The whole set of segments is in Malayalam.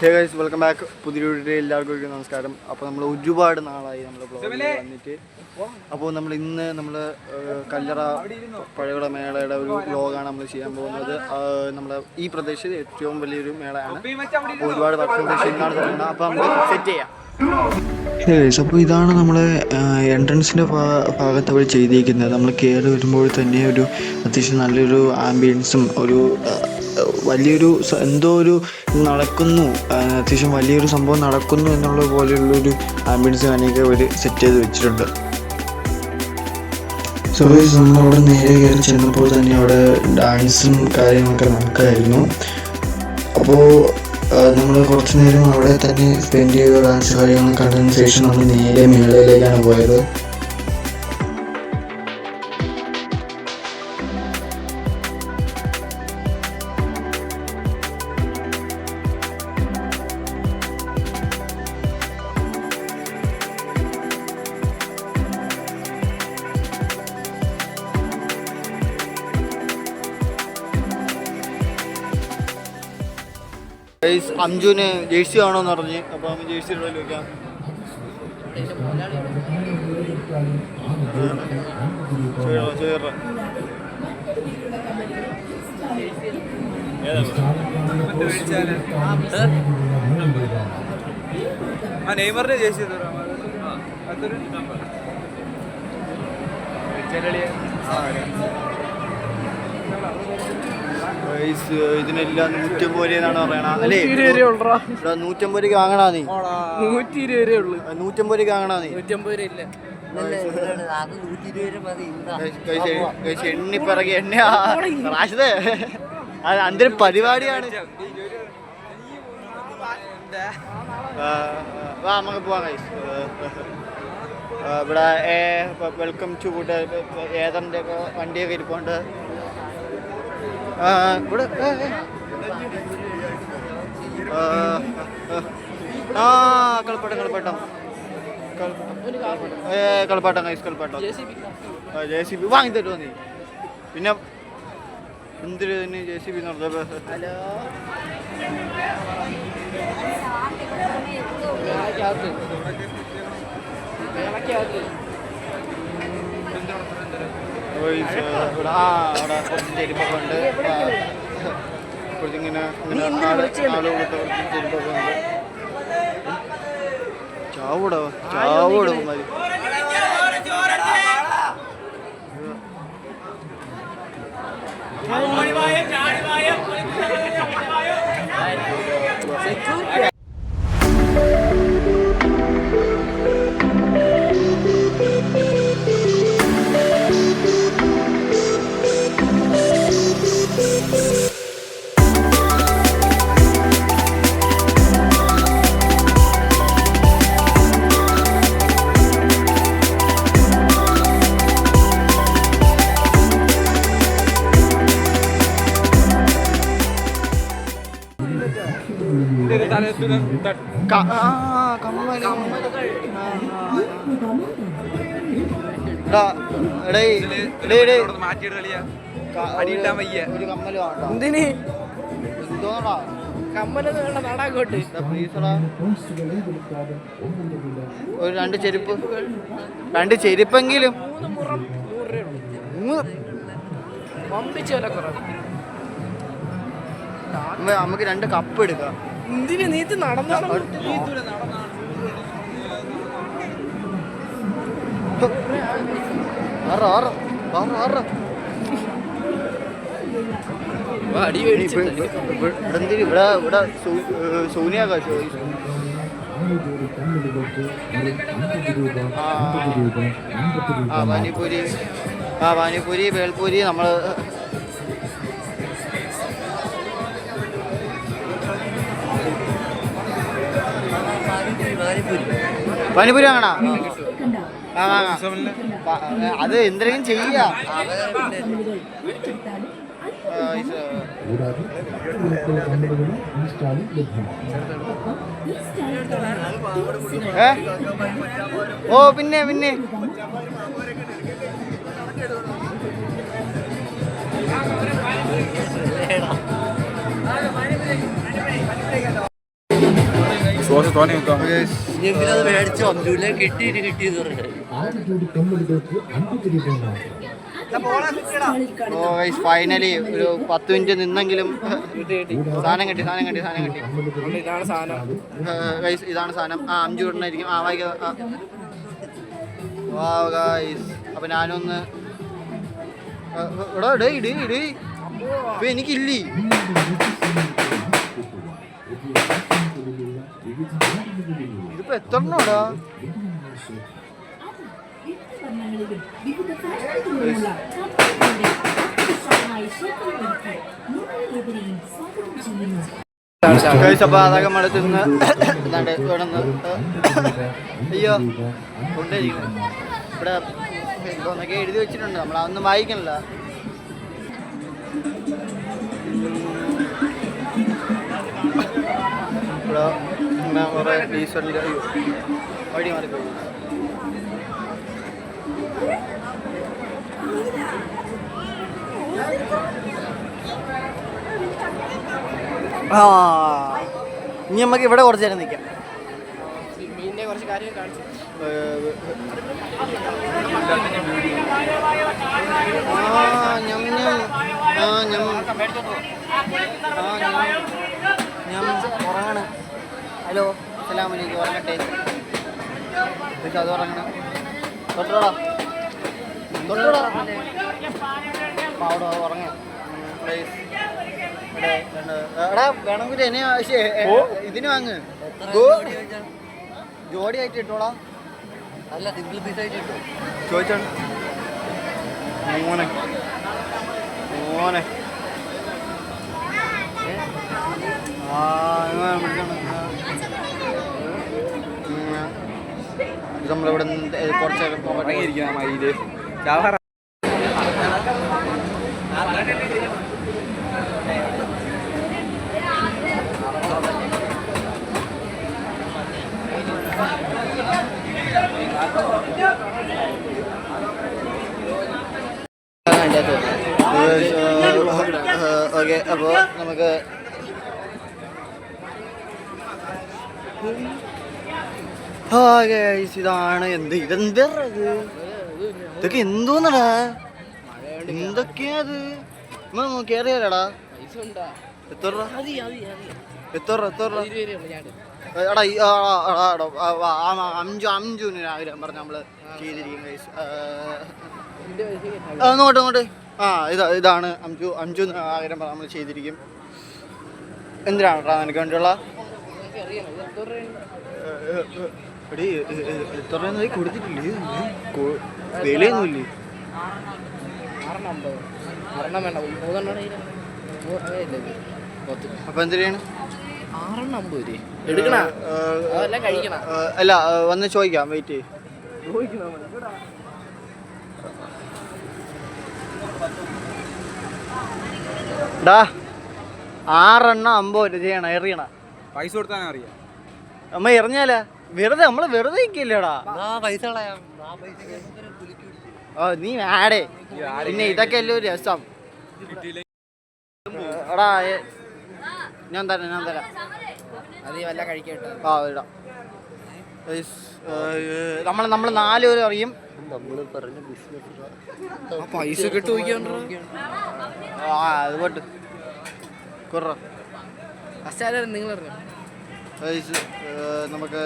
Hey guys, welcome back. പുതിയൊരു വീഡിയോ എല്ലാവർക്കും നമസ്കാരം. അപ്പോൾ നമ്മൾ ഒരുപാട് നാളായി നമ്മൾ ബ്ലോഗിൽ വന്നിട്ട്. അപ്പോൾ നമ്മൾ ഇന്ന് കല്ലറ പഴയകുള മേളയുടെ ഒരു വ്ലോഗാണ് നമ്മൾ ചെയ്യാൻ പോകുന്നത്. നമ്മുടെ ഈ പ്രദേശത്ത് ഏറ്റവും വലിയൊരു മേളയാണ്. അപ്പോൾ ഒരുപാട് വർഷം ഇന്നാണ് തുടങ്ങുന്നത്. അപ്പോൾ നമുക്ക് സെറ്റ് ചെയ്യാം. അപ്പോൾ ഇതാണ് നമ്മളെ എൻട്രൻസിൻ്റെ ഭാഗത്ത് അവർ ചെയ്തിരിക്കുന്നത്. നമ്മൾ കയറി വരുമ്പോൾ തന്നെ ഒരു അത്യാവശ്യം നല്ലൊരു ആംബിയൻസും ഒരു വലിയൊരു എന്തോ ഒരു നടക്കുന്നു, അത്യാവശ്യം വലിയൊരു സംഭവം നടക്കുന്നു എന്നുള്ള പോലെയുള്ളൊരു ആംബിയൻസ് അങ്ങനെയൊക്കെ അവർ സെറ്റ് ചെയ്ത് വെച്ചിട്ടുണ്ട്. സോ നമ്മളവിടെ നേരെ കയറി ചെന്നപ്പോൾ തന്നെ അവിടെ ഡാൻസും കാര്യങ്ങളൊക്കെ നടക്കുമായിരുന്നു. അപ്പോൾ നമ്മൾ കുറച്ച് നേരം അവിടെ തന്നെ സ്പെൻഡ് ചെയ്ത ഡാൻസ് കാര്യങ്ങൾ കണ്ടതിന് ശേഷം നമ്മൾ നേരെ മേളയിലേക്കാണ് പോയത്. അഞ്ജുവിന് ജേഴ്സി ആണോന്ന് പറഞ്ഞ്, അപ്പോൾ അവൻ ജേഴ്സി ഇടയിൽ വയ്ക്കാം. നെയ്മറിന്റെ ജേഴ്സി ഇതിനെല്ലാം 150 രൂപയെന്നാണ് പറയണത് അല്ലേ? 150 രൂപയ്ക്ക് വാങ്ങണാ നീ? 120 രൂപയുള്ളൂ. 150 രൂപയ്ക്ക് വാങ്ങണാ നീ? 150 രൂപ ഇല്ല. എണ്ണിപ്പിറകി എണ്ണ റാഷിദേ, അന്തൊരു പരിപാടിയാണ്. നമുക്ക് പോവാം ഗൈസ്. ഇവിടെ വെൽക്കം ടു ഏതൻ്റെ വണ്ടിയൊക്കെ ഇരിപ്പുണ്ട്. ഇവിടെ കളിപ്പാട്ടം ഗൈസ്, കളിപ്പാട്ടം JCB വാങ്ങി തരുമോ നീ? പിന്നെ എന്തിന് JCB നടന്നത്? അവിടെ കുറച്ച് ചെരുപ്പൊക്കെ ഉണ്ട്. കുറച്ചിങ്ങനെ ചെരുപ്പൊക്കെ ഉണ്ട്. ചാവൂടും മതി. ഒരു രണ്ട് ചെരുപ്പെങ്കിലും നമുക്ക് 2 കപ്പ് എടുക്കാം. എന്തിന് നീത്ത് നടന്നാണ് ഇവിടെ സോനിയാകാശോ പാനിപൂരി ബേൽപൂരി നമ്മൾ പാനിപൂരി വാങ്ങണ? അത് എന്തെങ്കിലും ചെയ്യാം. ഓ പിന്നെ ഫൈനലി ഒരു 10 മിനിറ്റ് നിന്നെങ്കിലും സാധനം കിട്ടി. ഇതാണ് സാധനം. ഇതാണ് സാധനം. അഞ്ചു കൂട്ടണായിരിക്കും. വായിക്കാം. അപ്പൊ ഞാനൊന്ന് ഇപ്പൊ എനിക്കില്ലേ. ഇതിപ്പോ എത്ര എണ്ണോടാ? അപ്പൊ അതൊക്കെ മഴ തിന്ന് ഇവിടെ അയ്യോ കൊണ്ടിരിക്കുന്നു. ഇവിടെ എന്തോന്നൊക്കെ എഴുതി വെച്ചിട്ടുണ്ട്, നമ്മളതൊന്നും വായിക്കണില്ല. ഇവിടെ ഇങ്ങനെ കുറെ ടീഷർട്ടിൻ്റെ വഴി മാറിപ്പോയി. ഇനി നമുക്ക് ഇവിടെ കുറച്ച് നേരം നിൽക്കാം. മീനിന്റെ കുറച്ച് കാര്യം കാണിച്ചു. ഉറങ്ങണ്. ഹലോ, അസ്സലാമു അലൈക്കും. ഉറങ്ങട്ടെ. അത് ഉറങ്ങണം. തൊട്ടോടാ അവിടെ ഉറങ്ങാം. എടാ വേണമെങ്കിൽ എന്നെ ഇതിന് വാങ്ങ്. ജോഡി ആയിട്ട് ഇട്ടോളാ. അല്ല, സിംഗിൾ പീസ് ആയിട്ട് ഇട്ടോ. ചോദിച്ചാണ് മോനെ നമ്മളിവിടെ കുറച്ച് ഓക്കെ. അപ്പോൾ നമുക്ക് ഇതാണ് ഇതെന്താ ഇതൊക്കെ എന്തോന്നടാ? എന്തൊക്കെയാ അത്? കേറിയാലടാ. എത്ര രൂപ? എടാ അഞ്ചൂന് ആഗ്രഹം പറഞ്ഞ നമ്മള് ചെയ്തിരിക്കും. അങ്ങോട്ട് ഇതാണ് അഞ്ചു ആഗ്രഹം പറഞ്ഞ നമ്മൾ ചെയ്തിരിക്കും. എന്തിനാണ് നിനക്ക് വേണ്ടിയുള്ള എത്ര രൂപ കൊടുത്തിട്ടില്ലേ? വിലയൊന്നുമില്ലേ? അപ്പൊ എന്തിനാണ് അല്ല വന്ന് ചോദിക്കാം. വെയിറ്റ് ഡാ 6 എണ്ണം 50 രൂപ ചെയ്യണം. എറിയണ പൈസ കൊടുത്താൽ അറിയാം. നമ്മ എറിഞ്ഞാലാ നമ്മള് വെറുതെ നിൽക്കില്ലടാ. പൈസ നീ ആടേ. പിന്നെ ഇതൊക്കെ അല്ലേ ഒരു രസം. എടാ ഞാൻ തരാം. ഇടാം. നമ്മള് 4 പേര് അറിയും. പൈസ കിട്ടു അത് പോട്ട് കുറ നിങ്ങൾ നമുക്ക്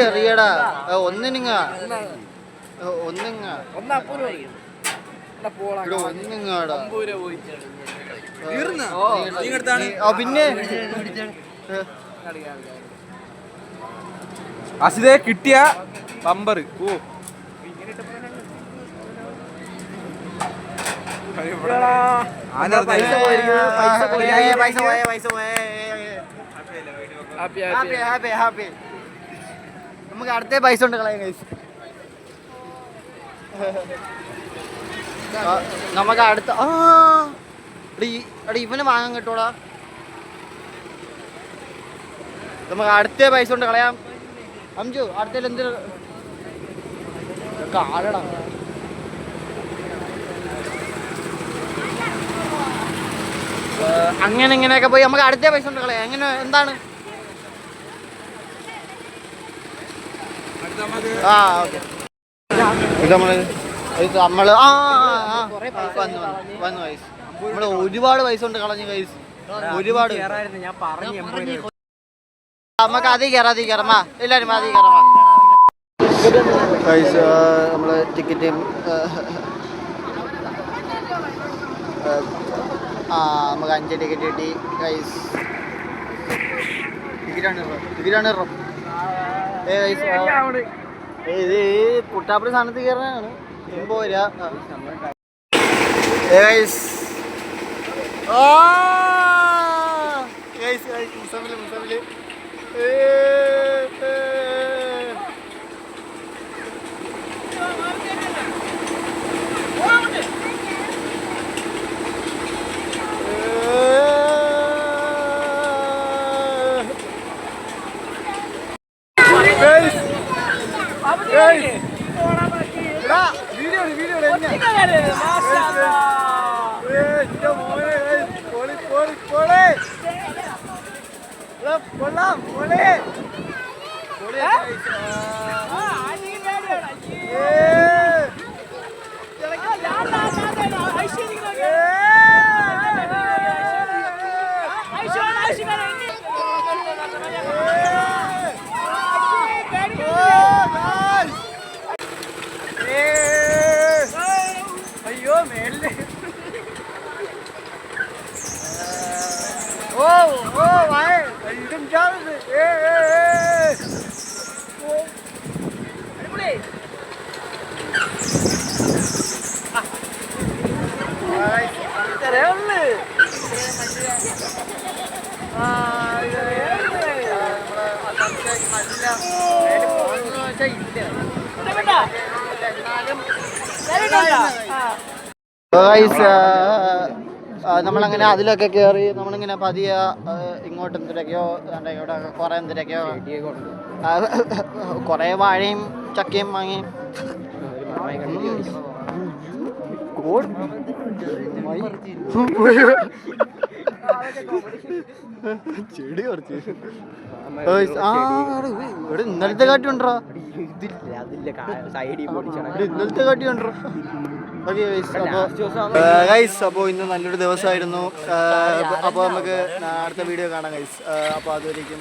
എറിയടാ. ഒന്നിങ്ങ പിന്നെ അസിതേ കിട്ടിയ ബമ്പർ. നമുക്ക് അടുത്ത പൈസ ഉണ്ട് കളയാൻ. നമുക്ക് അടുത്ത ഇവന് വാങ്ങാൻ കിട്ടൂടാ. നമുക്ക് അടുത്ത പൈസ കൊണ്ട് കളയാം. അഞ്ചു അടുത്തതിൽ എന്ത് കാലടാ. അങ്ങനെ ഇങ്ങനെയൊക്കെ പോയി നമുക്ക് അടുത്ത പൈസ കൊണ്ട് കളയാം. എങ്ങനെ എന്താണ്? ആ ഓക്കെ. ഇത് നമ്മള് വന്നു പൈസ. നമ്മള് ഒരുപാട് പൈസ കൊണ്ട് കളഞ്ഞു കൈസ്. ഒരുപാട് നമുക്ക് അതിൽ കയറാം. എല്ലാരും അതിൽ കയറാം. കൈസ് നമ്മള് ടിക്കറ്റ് നമുക്ക് 5 ടിക്കറ്റ് കിട്ടി കൈസ്. ടിക്കറ്റാണ് ഇത് പുട്ടാപ്പുടി സ്ഥാനത്ത് കയറാനാണ്. പോരാ മുസമില് അയ്യോ മേളില് ഇതും ചാവുന്നത്. നമ്മളങ്ങനെ അതിലൊക്കെ കയറി നമ്മളിങ്ങനെ പതിയെ ഇങ്ങോട്ട് എന്തിരൊക്കെയോ ഇവിടെ കുറെ എന്തിരൊക്കെയോ കുറെ വാഴയും ചക്കയും വാങ്ങിയും ചെടി കുറച്ച് ഇവിടെ ഇന്നലത്തെ കാട്ടി ഉണ്ടോ? ഇന്നലത്തെ കാട്ടി ഉണ്ടോ? അപ്പോൾ ഇന്ന് നല്ലൊരു ദിവസമായിരുന്നു. അപ്പോൾ നമുക്ക് അടുത്ത വീഡിയോ കാണാം ഗൈസ്. അപ്പോൾ അതുവരേക്കും